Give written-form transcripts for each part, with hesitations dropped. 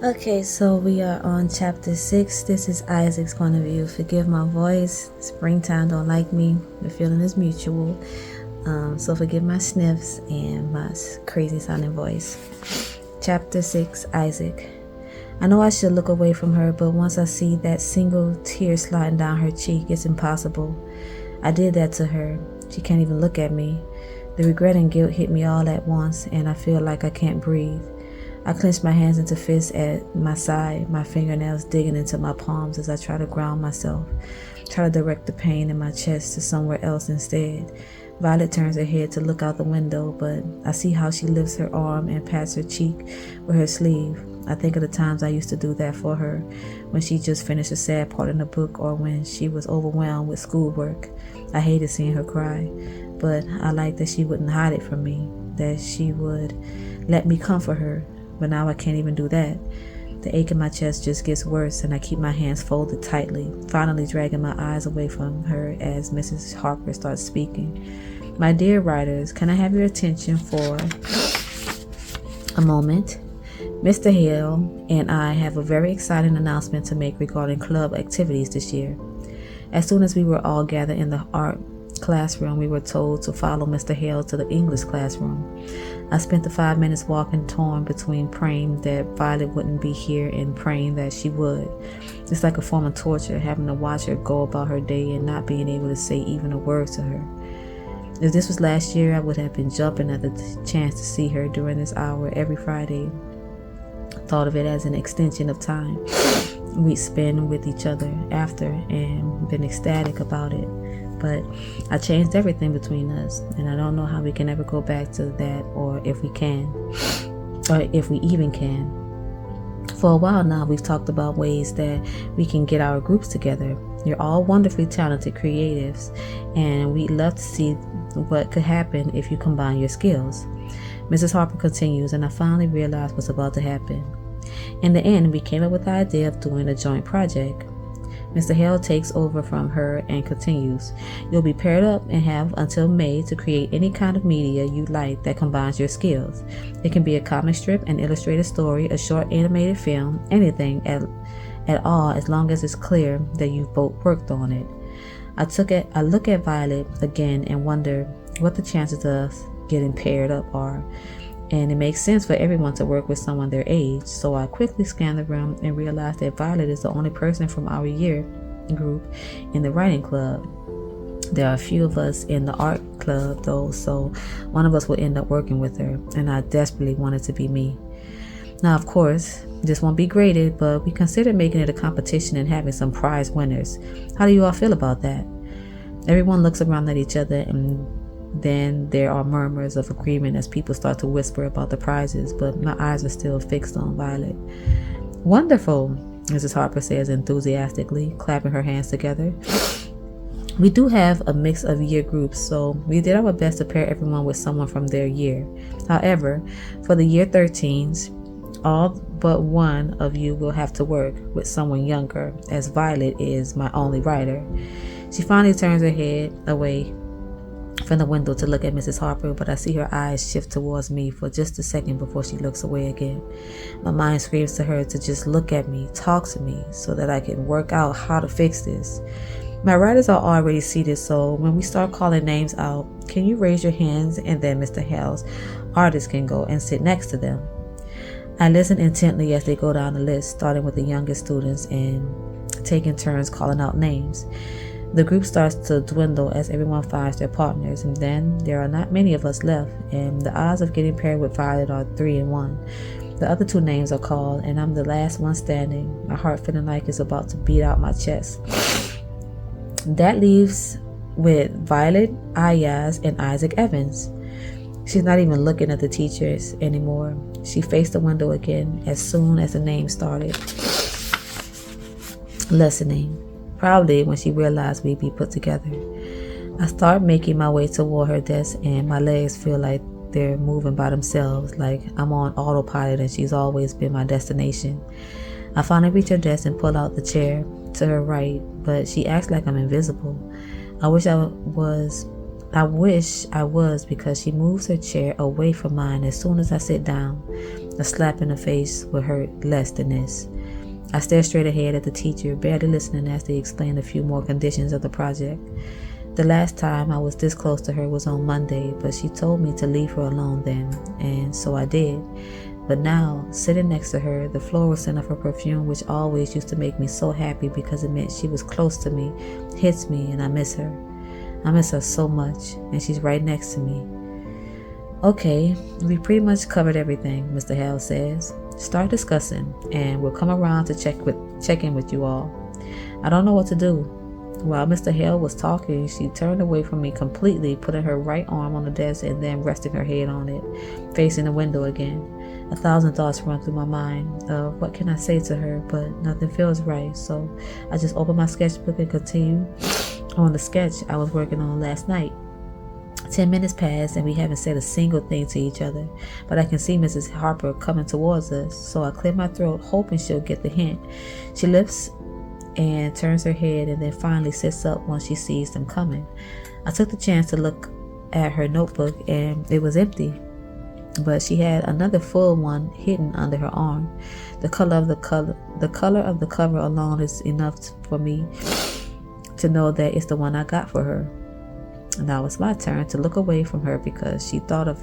Okay, so we are on chapter 6. This is Isaac's point of view. Forgive my voice. Springtime don't like me. The feeling is mutual. So forgive my sniffs and my crazy sounding voice. Chapter 6, Isaac. I know I should look away from her, but once I see that single tear sliding down her cheek, it's impossible. I did that to her. She can't even look at me. The regret and guilt hit me all at once, and I feel like I can't breathe. I clench my hands into fists at my side, my fingernails digging into my palms as I try to ground myself, try to direct the pain in my chest to somewhere else instead. Violet turns her head to look out the window, but I see how she lifts her arm and pats her cheek with her sleeve. I think of the times I used to do that for her, when she just finished a sad part in a book or when she was overwhelmed with schoolwork. I hated seeing her cry, but I liked that she wouldn't hide it from me, that she would let me comfort her. But now I can't even do that. The ache in my chest just gets worse, and I keep my hands folded tightly, finally dragging my eyes away from her as Mrs. Harper starts speaking. My dear writers, can I have your attention for a moment? Mr. Hale and I have a very exciting announcement to make regarding club activities this year. As soon as we were all gathered in the art classroom, we were told to follow Mr. Hale to the English classroom. I spent the 5 minutes walking, torn between praying that Violet wouldn't be here and praying that she would. It's like a form of torture, having to watch her go about her day and not being able to say even a word to her. If this was last year, I would have been jumping at the chance to see her during this hour every Friday. Thought of it as an extension of time we'd spend with each other after and been ecstatic about it. But I changed everything between us, and I don't know how we can ever go back to that, or if we can, or if we even can. For a while now, we've talked about ways that we can get our groups together. You're all wonderfully talented creatives, and we'd love to see what could happen if you combine your skills. Mrs. Harper continues, and I finally realized what's about to happen. In the end, we came up with the idea of doing a joint project. Mr. Hale takes over from her and continues. You'll be paired up and have until May to create any kind of media you like that combines your skills. It can be a comic strip, an illustrated story, a short animated film, anything at all, as long as it's clear that you've both worked on it. I look at Violet again and wonder what the chances of us getting paired up are. And it makes sense for everyone to work with someone their age, so I quickly scan the room and realize that Violet is the only person from our year group in the writing club. There are a few of us in the art club though, so one of us will end up working with her, and I desperately want it to be me. Now, of course, this won't be graded, but we considered making it a competition and having some prize winners. How do you all feel about that? Everyone looks around at each other, and then there are murmurs of agreement as people start to whisper about the prizes, but my eyes are still fixed on Violet. Wonderful, Mrs. Harper says enthusiastically, clapping her hands together. We do have a mix of year groups, so we did our best to pair everyone with someone from their year. However, for the year 13s, all but one of you will have to work with someone younger, as Violet is my only writer. She finally turns her head away from the window to look at Mrs. Harper, but I see her eyes shift towards me for just a second before she looks away again. My mind screams to her to just look at me, talk to me, so that I can work out how to fix this. My writers are already seated, so when we start calling names out, can you raise your hands, and then Mr. Hale's artist can go and sit next to them. I listen intently as they go down the list, starting with the youngest students and taking turns calling out names. The group starts to dwindle as everyone finds their partners, and then there are not many of us left, and the odds of getting paired with Violet are 3 in 1. The other 2 names are called, and I'm the last one standing, my heart feeling like it's about to beat out my chest. That leaves with Violet Ayaz and Isaac Evans. She's not even looking at the teachers anymore. She faced the window again as soon as the name started, listening. Probably when she realized we'd be put together. I start making my way toward her desk, and my legs feel like they're moving by themselves, like I'm on autopilot and she's always been my destination. I finally reach her desk and pull out the chair to her right, but she acts like I'm invisible. I wish I was because she moves her chair away from mine as soon as I sit down. A slap in the face would hurt less than this. I stared straight ahead at the teacher, barely listening as they explained a few more conditions of the project. The last time I was this close to her was on Monday, but she told me to leave her alone then, and so I did. But now, sitting next to her, the floral scent of her perfume, which always used to make me so happy because it meant she was close to me, hits me, and I miss her. I miss her so much, and she's right next to me. Okay, we pretty much covered everything, Mr. Hale says. Start discussing, and we'll come around to check in with you all. I don't know what to do. While Mr. Hale was talking, she turned away from me completely, putting her right arm on the desk and then resting her head on it, facing the window again. 1,000 thoughts run through my mind of what can I say to her, but nothing feels right, so I just opened my sketchbook and continue on the sketch I was working on last night. 10 minutes pass and we haven't said a single thing to each other, but I can see Mrs. Harper coming towards us, so I clear my throat, hoping she'll get the hint. She lifts and turns her head and then finally sits up once she sees them coming. I took the chance to look at her notebook and it was empty, but she had another full one hidden under her arm. The color of the cover alone is enough for me to know that it's the one I got for her. Now it's my turn to look away from her because the thought of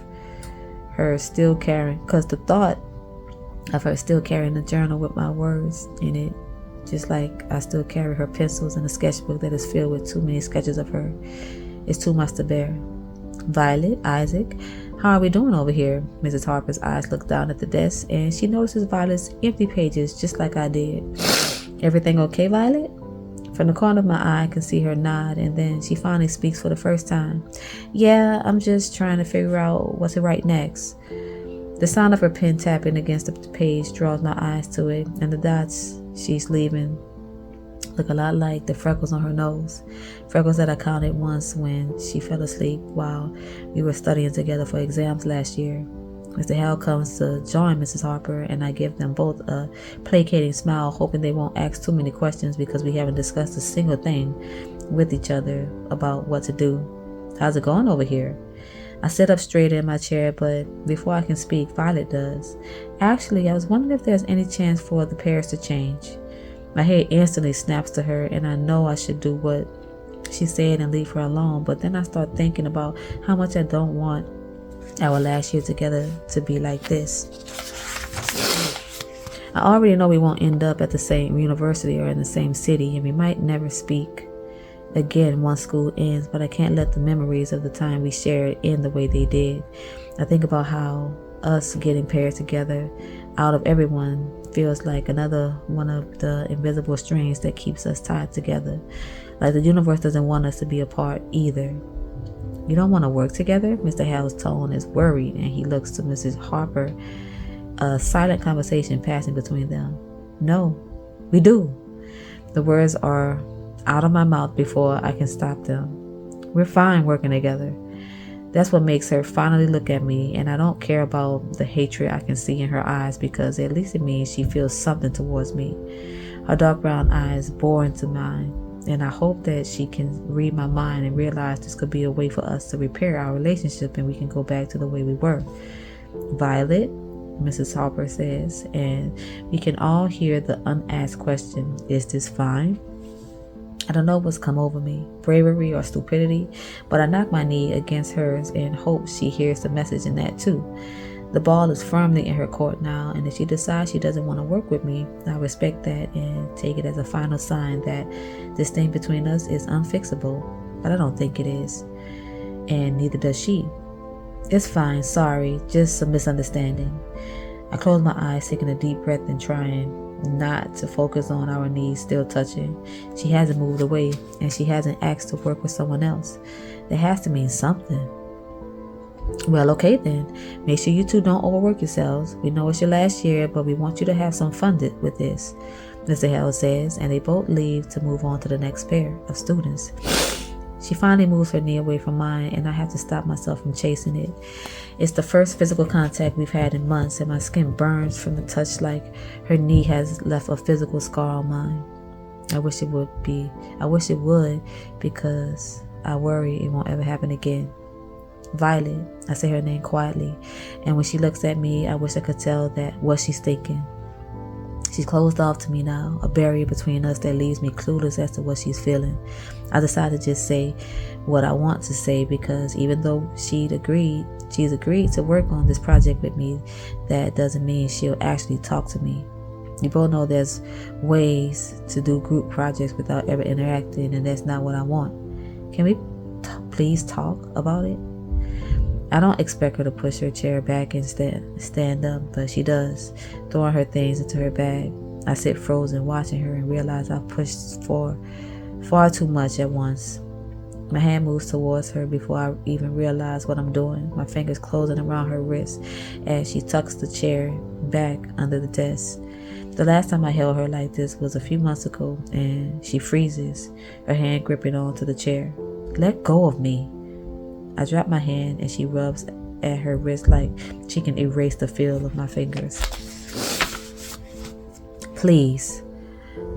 her still carrying the journal with my words in it, just like I still carry her pencils and a sketchbook that is filled with too many sketches of her, it's too much to bear. Violet, Isaac, how are we doing over here? Mrs. Harper's eyes look down at the desk and she notices Violet's empty pages just like I did. Everything okay, Violet? From the corner of my eye, I can see her nod, and then she finally speaks for the first time. Yeah, I'm just trying to figure out what to write next. The sound of her pen tapping against the page draws my eyes to it, and the dots she's leaving look a lot like the freckles on her nose. Freckles that I counted once when she fell asleep while we were studying together for exams last year. Mr. Hale comes to join Mrs. Harper, and I give them both a placating smile, hoping they won't ask too many questions because we haven't discussed a single thing with each other about what to do. How's it going over here? I sit up straight in my chair, but before I can speak, Violet does. Actually, I was wondering if there's any chance for the pairs to change. My head instantly snaps to her, and I know I should do what she said and leave her alone, but then I start thinking about how much I don't want our last year together to be like this. I already know we won't end up at the same university or in the same city, and we might never speak again once school ends, but I can't let the memories of the time we shared end the way they did. I think about how us getting paired together out of everyone feels like another one of the invisible strings that keeps us tied together. Like the universe doesn't want us to be apart either. You don't want to work together? Mr. Hale's tone is worried, and he looks to Mrs. Harper, a silent conversation passing between them. No, we do. The words are out of my mouth before I can stop them. We're fine working together. That's what makes her finally look at me, and I don't care about the hatred I can see in her eyes because at least it means she feels something towards me. Her dark brown eyes bore into mine, and I hope that she can read my mind and realize this could be a way for us to repair our relationship and we can go back to the way we were. Violet, Mrs. Harper says, and we can all hear the unasked question, is this fine? I don't know what's come over me, bravery or stupidity, but I knock my knee against hers and hope she hears the message in that too. The ball is firmly in her court now, and if she decides she doesn't want to work with me, I respect that and take it as a final sign that this thing between us is unfixable, but I don't think it is, and neither does she. It's fine, sorry, just a misunderstanding. I close my eyes, taking a deep breath and trying not to focus on our knees still touching. She hasn't moved away, and she hasn't asked to work with someone else. That has to mean something. Well, okay then. Make sure you two don't overwork yourselves. We know it's your last year, but we want you to have some fun with this, Mr. Hale says, and they both leave to move on to the next pair of students. She finally moves her knee away from mine, and I have to stop myself from chasing it. It's the first physical contact we've had in months, and my skin burns from the touch like her knee has left a physical scar on mine. I wish it would, because I worry it won't ever happen again. Violet. I say her name quietly. And when she looks at me, I wish I could tell that what she's thinking. She's closed off to me now, a barrier between us that leaves me clueless as to what she's feeling. I decided to just say what I want to say because even though she's agreed to work on this project with me, that doesn't mean she'll actually talk to me. You both know there's ways to do group projects without ever interacting, and that's not what I want. Can we please talk about it? I don't expect her to push her chair back and stand up, but she does, throwing her things into her bag. I sit frozen watching her and realize I've pushed for far too much at once. My hand moves towards her before I even realize what I'm doing, my fingers closing around her wrist as she tucks the chair back under the desk. The last time I held her like this was a few months ago, and she freezes, her hand gripping onto the chair. Let go of me. I drop my hand and she rubs at her wrist like she can erase the feel of my fingers. Please.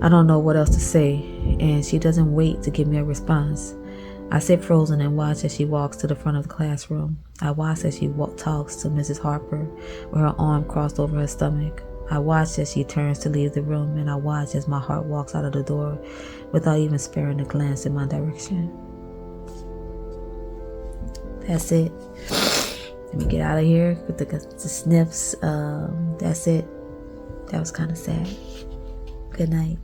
I don't know what else to say, and she doesn't wait to give me a response. I sit frozen and watch as she walks to the front of the classroom. I watch as she talks to Mrs. Harper with her arm crossed over her stomach. I watch as she turns to leave the room, and I watch as my heart walks out of the door without even sparing a glance in my direction. That's it. Let me get out of here with the sniffs. That's it. That was kind of sad. Good night.